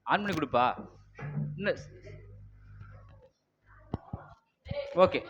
On பண்ணி கொடுப்பா. Okay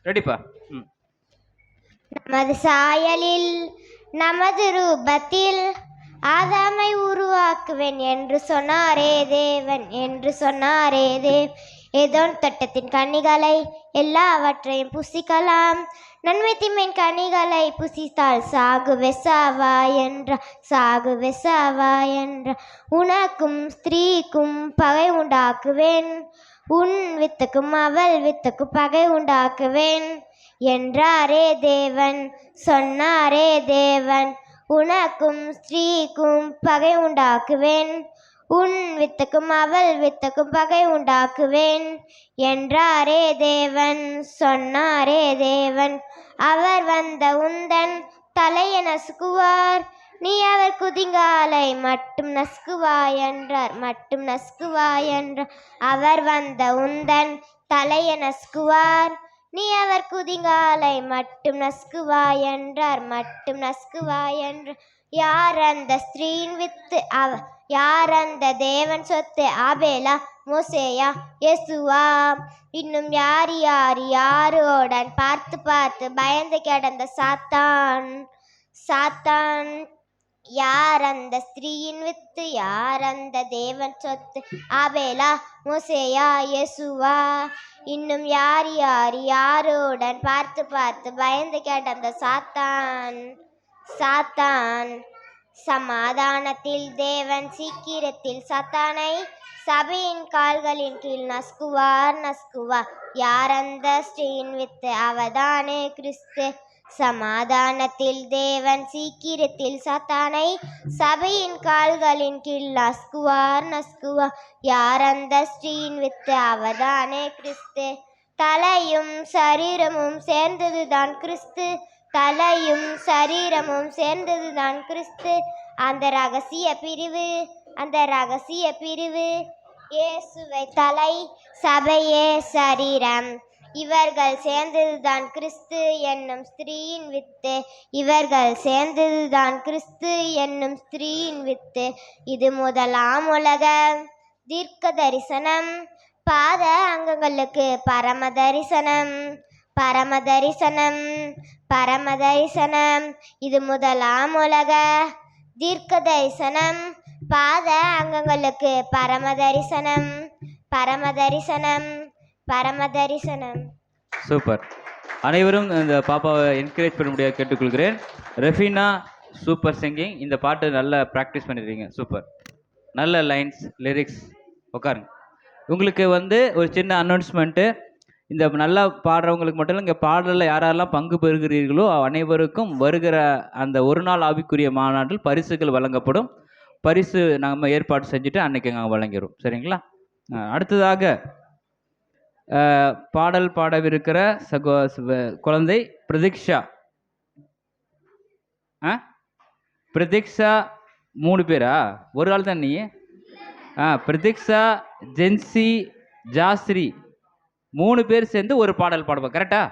ரெடிப்பா. நமது சாயலில் நமது ரூபத்தில் ஆதாமை உருவாக்குவேன் என்று சொன்னாரே தேவன், என்று சொன்னாரே தேவ். ஏதோன் தோட்டத்தின் கனிகளை எல்லாவற்றையும் புசிக்கலாம், நன்மை தீமையின் கனிகளை புசித்தால் சாகுவே சாவாய் என்றார், சாகுவே சாவாய் என்றார். உனக்கும் ஸ்திரீக்கும் பகை உண்டாக்குவேன், உன் வித்துக்கும் அவள் வித்துக்கும் பகை உண்டாக்குவேன் என்றாரே தேவன், சொன்னாரே தேவன். உனக்கும் ஸ்திரீக்கும் பகை உண்டாக்குவேன், உன் வித்துக்கும் அவள் வித்துக்கும் பகை உண்டாக்குவேன் என்றாரே தேவன், சொன்னாரே தேவன். அவர் வந்த உந்தன் தலையை நசுக்குவார், நீ அவர் குதிங்காலை மட்டும் நசுக்குவாய் என்றார், மட்டும் நசுக்குவாய் என்றார். அவர் வந்த உந்தன் தலையை நசுக்குவார், நீ அவர் குதிங்காலை மட்டும் நசுக்குவாய் என்றார், மட்டும் நசுக்குவாய் என்றார். யார் அந்த ஸ்திரீயின் வித்து, யார் அந்த தேவன் சொத்து? ஆபேலா, மோசேயா, யேசுவா? இன்னும் யார் யார் யாரோடன் பார்த்து பார்த்து பயந்து கிடந்த சாத்தான், சாத்தான். யார் அந்த ஸ்திரீயின் வித்து, யார் அந்த தேவன் சொத்து? ஆபேலா, மோசேயா, யேசுவா? இன்னும் யார் யார் யாரோடன் பார்த்து பார்த்து பயந்து கிடந்த சாத்தான், சாத்தான். சமாதானத்தில் தேவன் சீக்கிரத்தில் சாத்தானை சபையின் கால்களின் கீழ் நசுக்குவார், நசுக்குவார். யார் அந்த ஸ்ரீயின் வித்து? அவதானே கிறிஸ்து. சமாதானத்தில் தேவன் சீக்கிரத்தில் சாத்தானை சபையின் கால்களின் கீழ் நசுக்குவார், நசுக்குவார். யார் அந்த ஸ்ரீயின் வித்து? அவதானே கிறிஸ்து. தலையும் சரீரமும் சேர்ந்ததுதான் கிறிஸ்து, தலையும் சரீரமும் சேர்ந்ததுதான் கிறிஸ்து. அந்த ரகசிய பிரிவு, அந்த ரகசிய பிரிவு. இயேசுவை தலை, சபையே சரீரம். இவர்கள் சேர்ந்ததுதான் கிறிஸ்து என்னும் ஸ்திரீயின் வித்து, இவர்கள் சேர்ந்ததுதான் கிறிஸ்து என்னும் ஸ்திரீயின் வித்து. இது முதலாம் உலக தீர்க்க தரிசனம், பாத அங்கங்களுக்கு பரம தரிசனம், பரம தரிசனம், பரம தரிசனம். இது முதலாம் உலக தீர்க்க தரிசனம், பாத அங்கங்களுக்கு பரம தரிசனம், பரம தரிசனம், பரம தரிசனம். சூப்பர். அனைவரும் இந்த பாப்பாவை என்கரேஜ் பண்ண முடியாது கேட்டுக்கொள்கிறேன். ரெஃபினா, சூப்பர் சிங்கிங். இந்த பாட்டு நல்லா ப்ராக்டிஸ் பண்ணிடுறீங்க. சூப்பர், நல்ல லைன்ஸ், லிரிக்ஸ். உட்காருங்க. உங்களுக்கு ஒரு சின்ன அனௌன்ஸ்மெண்ட்டு. இந்த நல்லா பாடுறவங்களுக்கு மட்டும் இல்லை, இங்கே பாடலில் யாரெல்லாம் பங்கு பெறுகிறீர்களோ அனைவருக்கும் வருகிற அந்த ஒரு நாள் ஆவிக்குரிய மாநாட்டில் பரிசுகள் வழங்கப்படும். பரிசு நம்ம ஏற்பாடு செஞ்சுட்டு அன்னைக்கு நாங்கள் வழங்கிடுவோம். சரிங்களா? அடுத்ததாக பாடல் பாடவிருக்கிற குழந்தை பிரதீக்ஷா. பிரதீக்ஷா 3 பேரா? ஒரு ஆள் தான் நீ? பிரதீக்ஷா, ஜென்சி, ஜாஸ்ரி 3 பேர் சேர்ந்து ஒரு பாடல் பாடுவா. கரெக்டா?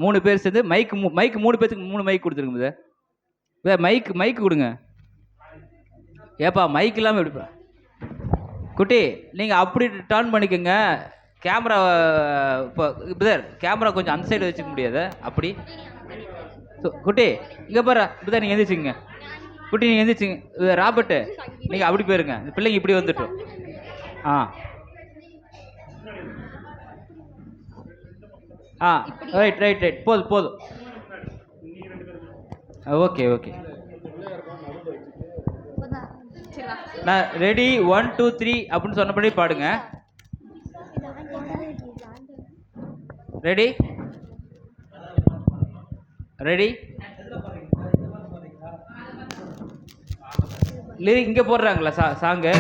3 பேர் சேர்ந்து மைக் 3 பேருக்கு 3 மைக் கொடுத்துருங்க. மைக் கொடுங்க. ஏப்பா மைக் இல்லாமல் எப்படிப்பா? குட்டி நீங்கள் அப்படி டர்ன் பண்ணிக்கோங்க. கேமரா இப்போ பிரதர், கேமரா கொஞ்சம் அந்த சைடு வச்சுக்க முடியாது அப்படி. குட்டி இங்கே பாரு பிரதர், நீங்கள் எந்திரிச்சிங்க. குட்டி நீங்கள் எந்திரிச்சிங்க. ராபர்ட்டு நீங்கள் அப்படி போயிருங்க. பிள்ளைங்க இப்படி வந்துட்டோம். Right right right. போதும் போதும். Okay okay. நான் ரெடி 1 2 3 அப்படின்னு சொன்னபடி பாடுங்க. Ready ready. லிரிக் இங்கே போடுறாங்களா சாங்கு?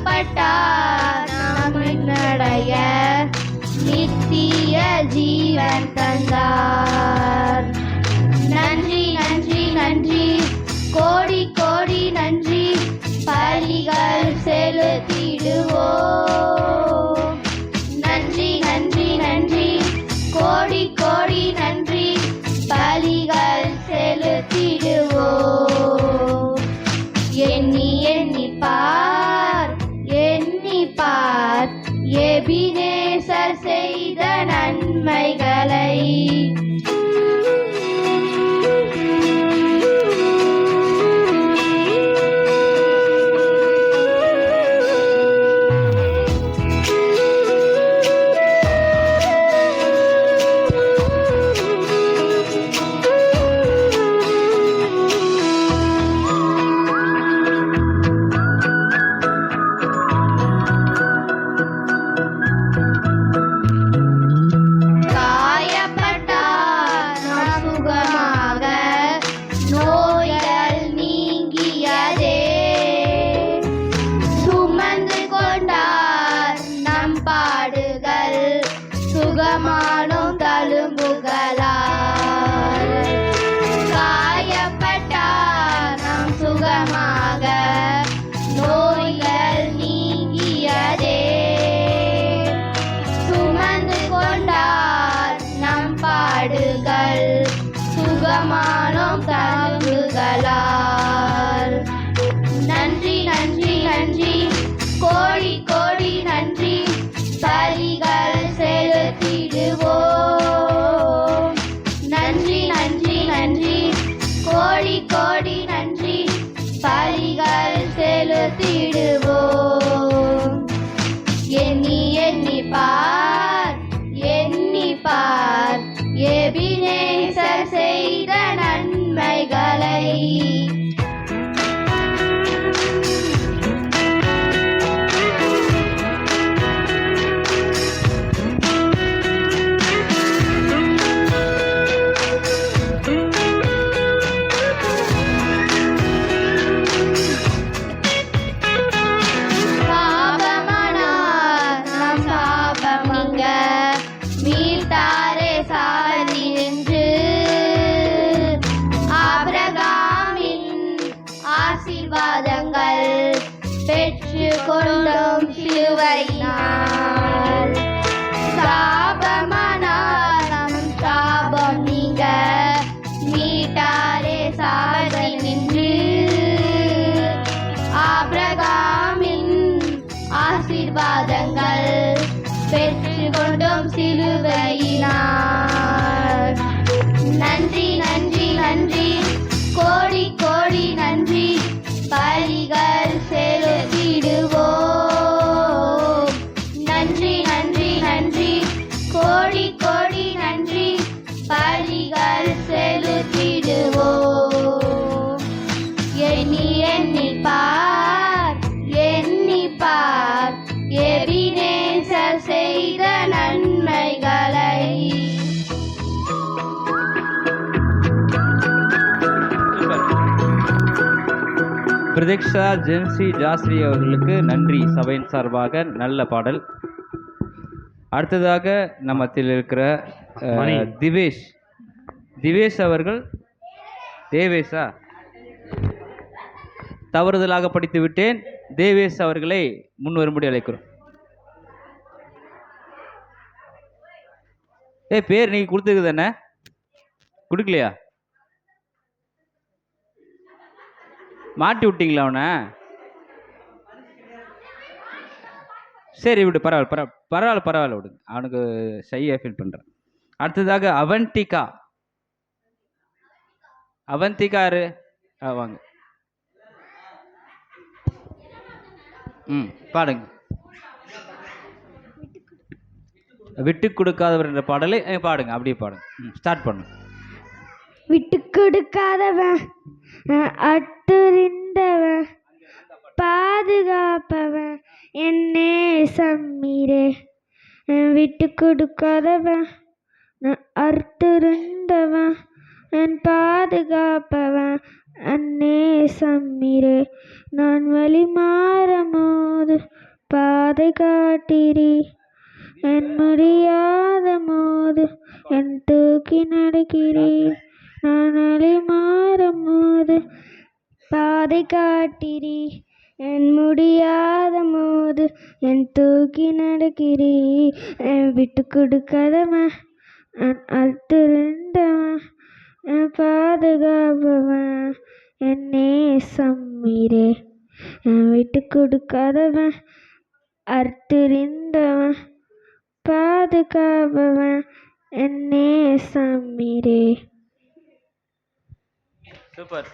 காயப்பட்டார் நாம் என்னடைய நித்திய ஜீவன் தந்தார். நன்றி நன்றி நன்றி கோடி கோடி நன்றி பலிகள் செலுத்திடுவோம். நன்றி நன்றி நன்றி கோடி கோடி நன்றி பலிகள் செலுத்திடுவோம். எண்ணி எண்ணி பார் எபினேசர் செய்த நன்மைகளை. சுகமானும் தழும்புகளால் காயப்பட்டார் நாம் சுகமாக நோய்கள் நீங்கியதே. சுமந்து கொண்டார் நம் பாடுகள் சுகமானும் தழும்புகளால். நன்றி நன்றி நன்றி கோடி கோடி நன்றி பலிகள் செலுத்திடுவோம். நன்றி நன்றி நன்றி கோடி கோடி நன்றி பலிகள் செலுத்திடுவோம். எண்ணி எண்ணி பார் எபினேசர் செய்த நன்மைகளை. ஆசீர்வாதங்கள் பெற்று கொண்டோம் சிலுவையினால். சாபமானார் நம் சாபம் நீங்க மீட்டாரே சாதி நின்று. ஆபிரகாமின் ஆசீர்வாதங்கள் பெற்று கொண்டோம் சிலுவையினால். நன்றி நன்றி நன்றி கோடி கோடி நன்றி பலிகள் செலுத்திடுவோம். நன்றி நன்றி நன்றி கோடி கோடி நன்றி பலிகள் செலுத்திடுவோம். எண்ணி எண்ணி பார் எபினேசர் செய்த நன்மைகளை. பிரதீக்ஷா ஜென்சி ஜாஸ்ரி அவர்களுக்கு நன்றி சபையின் சார்பாக. நல்ல பாடல். அடுத்ததாக நம்மத்தில் இருக்கிற திவேஷ் அவர்கள். தேவேஷா தவறுதலாக படித்து விட்டேன். தேவேஷ் அவர்களை முன் வரும்படி அழைக்கிறோம். பேர் நீங்க கொடுத்துருக்கு தானே? கொடுக்கலையா? மாட்டி விட்டீங்களா அவனை? சரி விடு, பரவாயில்ல விடுங்க. அவனுக்கு ஷையாக ஃபீல் பண்ணுறேன். அடுத்ததாக அவந்திகா வாங்க. பாடுங்க. விட்டு கொடுக்காதவர் என்ற பாடலை பாடுங்க. அப்படியே பாடுங்க. ஸ்டார்ட் பண்ணுங்க. விட்டு கொடுக்காதவன் அட்டுரிந்தவன் பாதுகாப்பவன் என்னே சம்மீரே. விட்டு கொடுக்காதவன் அட்டுரிந்தவன் என் பாதுகாப்பவன் அன்னே சம்மீரே. நான் வழி மாறமோது பாதை காட்டிரி என் முடியாத மோது என் தூக்கி நடக்கிறீர் நான் அலை மாறும் போது பாதை காட்டிரி என் முடியாத மோது என் தூக்கி நடக்கிறீர் என் விட்டு கொடுக்காதவன் அழுத்திருந்தவன் என் பாதுகாப்பவன் என் நேசம் மீரே என் விட்டு கொடுக்காதவன் அறுத்திருந்தவன் பாதுகாப்பவன் என் நேசம் மீரே. சூப்பர்.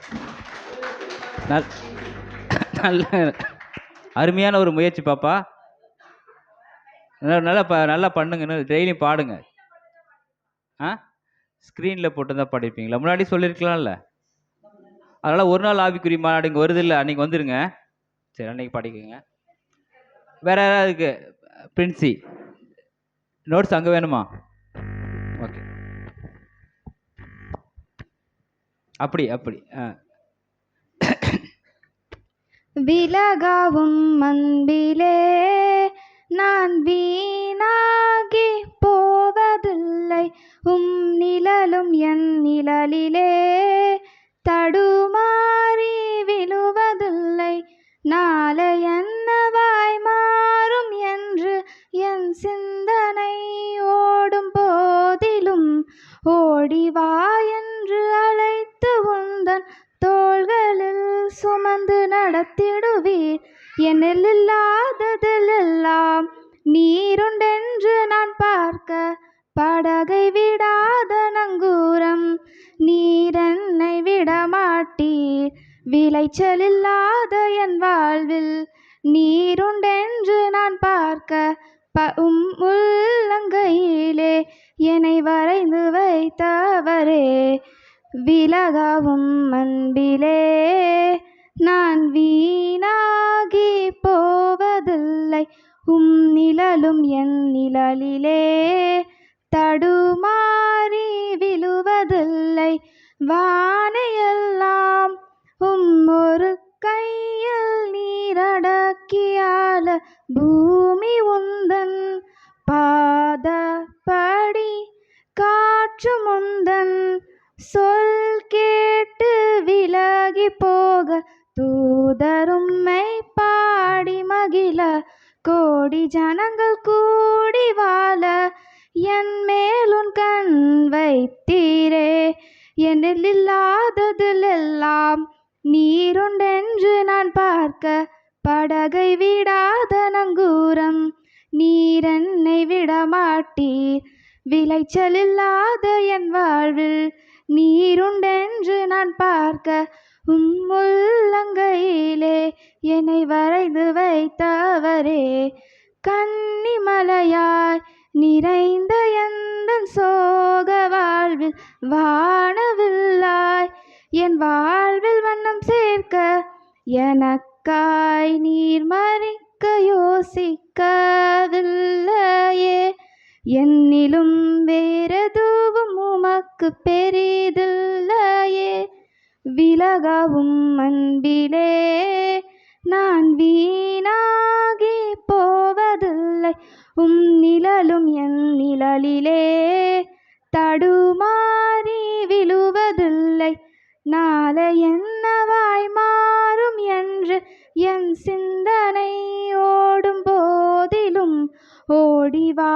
நல்ல அருமையான ஒரு முயற்சி பாப்பா. நல்லா பண்ணுங்க, டெய்லியும் பாடுங்க. ஸ்க்ரீனில் போட்டு தான் பாடிருப்பீங்களா? முன்னாடி சொல்லியிருக்கலாம்ல. அதனால் ஒரு நாள் ஆவிக்குரிய மாநாடு இங்கே வருது இல்லை, அன்றைக்கி வந்துடுங்க. சரி, அன்றைக்கி பாடிக்கோங்க. வேறு யாராவதுக்கு பிரின்சி நோட்ஸ் அங்கே வேணுமா? ஓகே, அப்படி விலகவும் அன்பிலே நான் வீணாகி போவதில்லை நிழலும் என் நிழலிலே தடுமாறி விழுவதில்லை நாளை என்னவாய் மாறும் என்று என் சிந்தனை ஓடும் போதிலும் ஓடிவா என்று அழைத்து உந்தன் தோள்களில் சுமந்து நடத்திடுவீர் என்னில் இல்லாததிலெல்லாம் நீருண்டென்று நான் பார்க்க படகை விடாத நங்கூரம் நீரென்னை விடமாட்டீர் விளைச்சல் இல்லாத என் வாழ்வில் நீருண்டென்று நான் பார்க்க உள்ளங்கையிலே என்னை வரைந்து வைத்தவரே விலகவும் அன்பிலே நான் வீணாகி போவதில்லை நிழலும் என் நிழலிலே தடுமாறி விழுவதில்லை வானையெல்லாம் ஒரு கையில் நீரடக்கியால பூமி உந்தன் பாதப்படி காற்று முந்தன் சொல் கேட்டு விலகி போக தூதரும்மை பாடி மகிழ கோடி ஜனங்கள் கூடி வாழ என் மேலுன் கண் வைத்தீரே என்னில் இல்லாததிலெல்லாம் நீருண்டென்று நான் பார்க்க படகை விடாத நங்கூரம் நீரென்னை விடமாட்டீர் விளைச்சல் இல்லாத என் வாழ்வில் நீருண்டென்று நான் பார்க்க உள்ளங்கையிலே என்னை வரைந்து வைத்தவரே கன்னிமலையாய் நிறைந்த எந்தன் சோக வாழ்வில் வானவில்லாய் என் வாழ்வில் வண்ணம் சேர்க்க எனக்காய் நீர் மறிக்க யோசிக்கவில்லையே என்னிலும் வேறெதுவும் உமக்கு பெரிதில்லையே விலகவும் அன்பிலே நான் வீணாகி போவதில்லை நிழலும் என் நிழலிலே தடுமாறி விழுவதில்லை நாளை என்னவாய் மாறும் என்று என் சிந்தனை ஓடும் போதிலும் ஓடிவா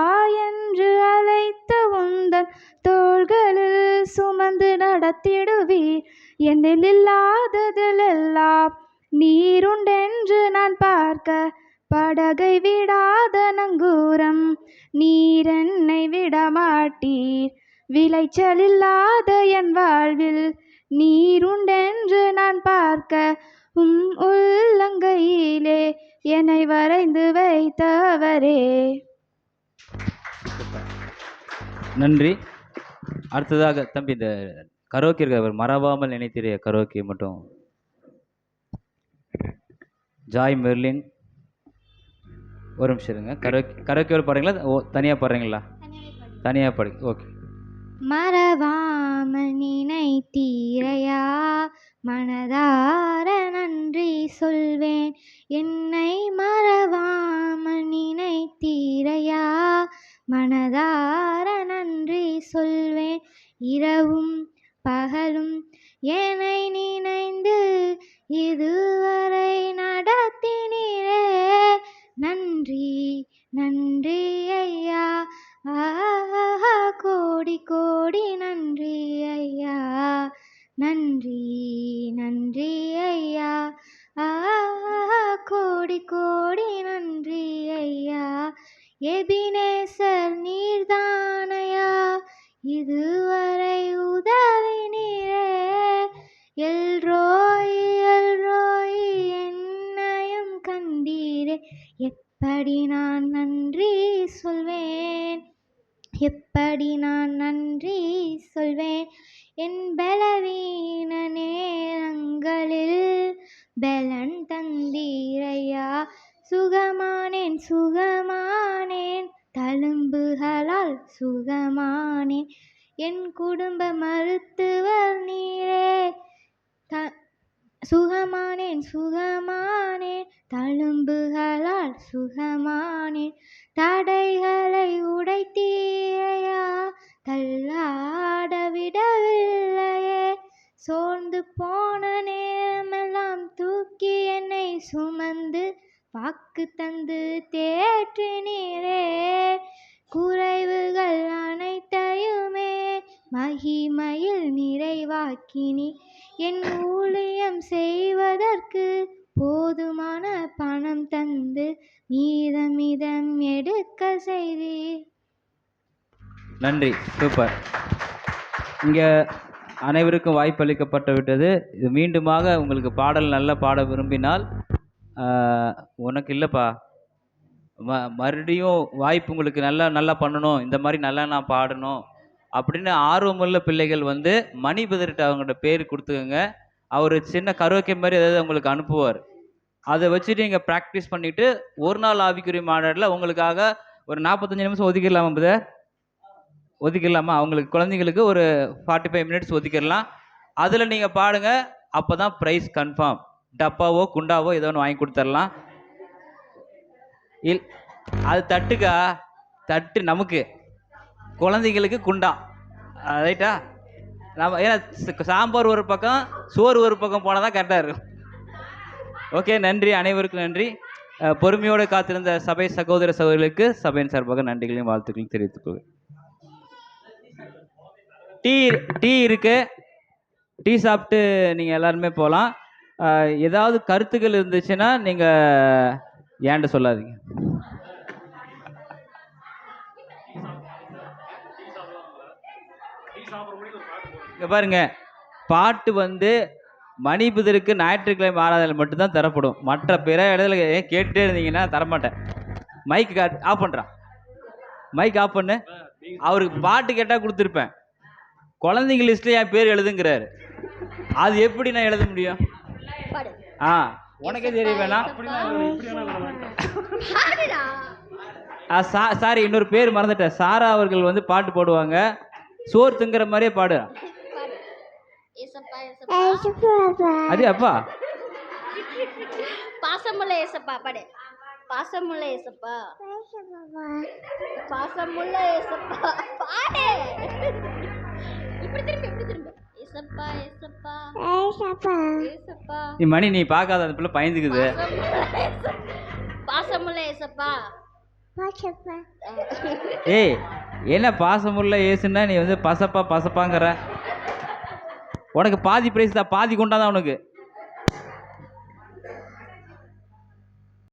என்று அழைத்த உந்தன் தோள்களில் சுமந்து நடத்திடுவீர் என்னில் இல்லாததிலெல்லாம் நீருண்டென்று நான் பார்க்க படகை விடாத நங்கூரம் நீரென்னை விடமாட்டீர் விளைச்சல் இல்லாத என் வாழ்வில் நீருண்டென்று நான் பார்க்க உள்ளங்கையிலே என்னை வரைந்து வைத்தவரே. நன்றி. அடுத்ததாக தம்பி இந்த கரோக்கி இருக்கிறவர் மறவாமல் நினைத்திரிய கரோக்கி மட்டும் ஜாய் மெர்லின் ஒரு நிமிஷம் இருங்க. கரோக்கியோடு பாடுறீங்களா தனியாக பாடுறீங்களா? தனியாக பாடு. ஓகே. மறவாமல் நினைத்தீரையா மனதார நன்றி சொல்வேன். என்னை மறவாமல் நினைத்தீரையா, மனதார நன்றி சொல்வேன். இரவும் பகலும் என்னை நினைந்து இதுவரை நடத்தினீரே, நன்றி நன்றி ஐயா. ஆஹா, கோடி கோடி நன்றி ஐயா, நன்றி நன்றி ஐயா. ஆஹா, கோடி கோடி நன்றி ஐயா. எபினேசர் நீர்தானையா, இதுவரை உதவினீரே. எல்ரோய் எல்ரோய் என்னையும் கண்டீரே. எப்படி நான் நன்றி சொல்வேன், எப்படி நான் நன்றி சொல்வேன். என் பலவீன நேரங்களில் பலன் தந்தீரையா, சுகமானேன் சுகமானேன் தழும்புகளால் சுகமானேன். என் குடும்ப மருத்துவர் நீரே, சுகமானேன் சுகமானேன் தழும்புகளால் சுகமானேன். தடைகளை உடைத்தீரையா, தள்ளாட விடவில்லையே. சோர்ந்து போன நேரமெல்லாம் தூக்கி என்னை சுமந்து வாக்கு தந்து தேற்றினீரே. குறைவுகள் அனைத்தையுமே மகிமையில் நிறைவாக்கினி. என் ஊழியம் செய்வதற்கு போதுமான பணம் தந்து மீதம் மீதம் எடுக்க செய்தீர். நன்றி, சூப்பர். இங்கே அனைவருக்கும் வாய்ப்பு அளிக்கப்பட்டு விட்டது. இது மீண்டுமாக உங்களுக்கு பாடல் நல்லா பாட விரும்பினால் உனக்கு இல்லைப்பா, மறுபடியும் வாய்ப்பு உங்களுக்கு நல்லா பண்ணணும், இந்த மாதிரி நல்லா நான் பாடணும் அப்படின்னு ஆர்வமுள்ள பிள்ளைகள் வந்து மணி பிரதர்கிட்ட அவங்களோட பேர் கொடுத்துக்கோங்க. அவர் சின்ன கரோக்கே மாதிரி ஏதாவது உங்களுக்கு அனுப்புவார். அதை வச்சுட்டு நீங்கள் ப்ராக்டிஸ் பண்ணிவிட்டு ஒரு நாள் ஆவிக்குரிய மாநாட்டில் உங்களுக்காக ஒரு 45 நிமிஷம் ஒதுக்கிடலாமா பிரதர்? ஒதுக்கிடலாமா? அவங்களுக்கு குழந்தைங்களுக்கு ஒரு 45 மினிட்ஸ் ஒதுக்கிடலாம். அதில் நீங்கள் பாடுங்க. அப்போ தான் ப்ரைஸ் கன்ஃபார்ம். டப்பாவோ குண்டாவோ ஏதோ ஒன்று வாங்கி கொடுத்துடலாம். அது தட்டுக்கா, தட்டு நமக்கு, குழந்தைங்களுக்கு குண்டா, ரைட்டா? நம்ம ஏன்னா சாம்பார் ஒரு பக்கம் சோறு ஒரு பக்கம் போனால் தான் கரெக்டாக இருக்கும். ஓகே, நன்றி, அனைவருக்கும் நன்றி. பொறுமையோடு காத்திருந்த சபை சகோதர சகோதரிகளுக்கு சபையின் சார்பாக நன்றிகளையும் வாழ்த்துக்களையும் தெரிவித்துக்கொள்கிறேன். டீ இருக்கு, டீ சாப்பிட்டு நீங்கள் எல்லாருமே போகலாம். ஏதாவது கருத்துக்கள் இருந்துச்சுன்னா நீங்கள் ஏன்ட சொல்லாதீங்க. இங்கே பாருங்க, பாட்டு வந்து மணிபுதருக்கு ஞாயிற்றுக்கிழமை ஆராதனை மட்டும்தான் தரப்படும். மற்ற பிற இடத்துல கேட்டுட்டே இருந்தீங்கன்னா தரமாட்டேன். மைக் ஆஃப் பண்ணுறான், மைக் ஆஃப் பண்ணு. அவருக்கு பாட்டு கேட்டால் கொடுத்துருப்பேன். குழந்தைங்க லிஸ்ட்டில் என் பேர் எழுதுங்கிறாரு. அது எப்படி நான் எழுத முடியும்? உனக்கே தெரிய வேணாம். சாரி, இன்னொரு பேர் மறந்துட்டேன். சாரா அவர்கள் வந்து பாட்டு போடுவாங்க. சோறு திங்கிற மாதிரியே பாடு. அது அப்பா பாசமுள்ள ஏசப்பா பாடு. பாசமுள்ள ஏசப்பா, பாசமுள்ள ஏசப்பா பாடு. இப்படி திரும்ப ஏசப்பா ஏசப்பா ஏசப்பா. நீ மணி நீ பார்க்காத அந்த பிள்ளை பயந்துக்குது. பாசமுள்ள ஏசப்பா. ஏய், என்ன பாசமுள்ள ஏசுன்னா நீ வந்து பசப்பாங்கிற. உனக்கு பாதி பிரைஸ் தான், பாதி கொண்டாதான் உனக்கு.